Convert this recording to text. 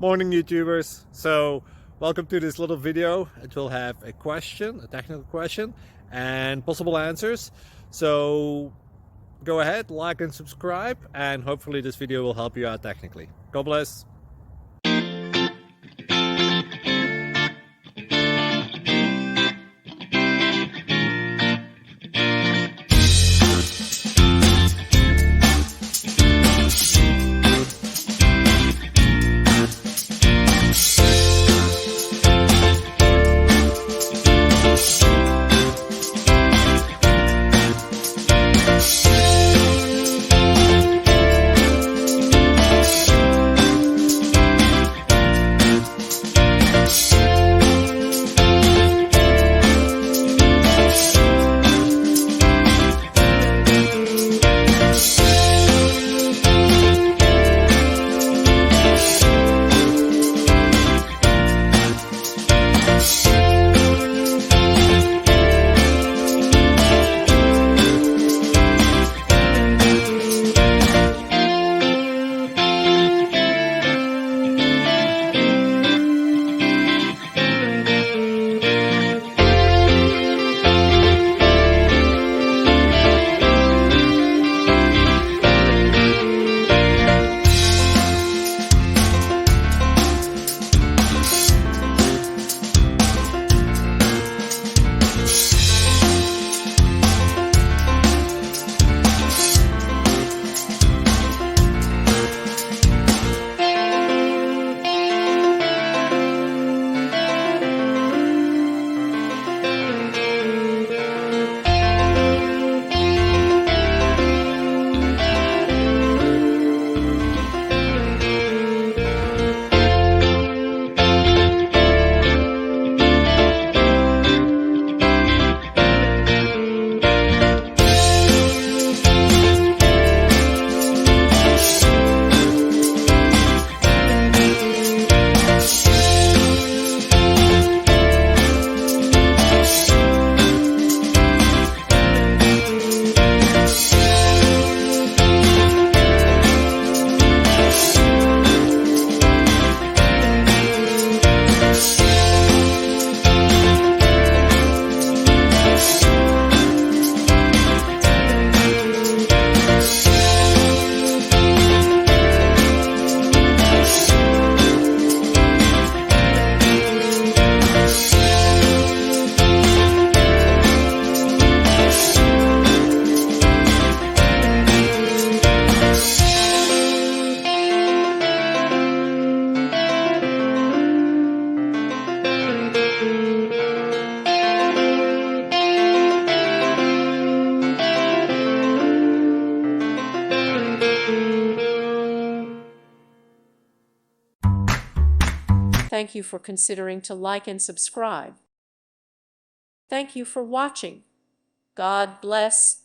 Morning YouTubers. So welcome to this little video. It will have a question, a technical question, and possible answers. So go ahead, like and subscribe, and hopefully this video will help you out technically. God bless. Thank you for considering to like and subscribe. Thank you for watching. God bless.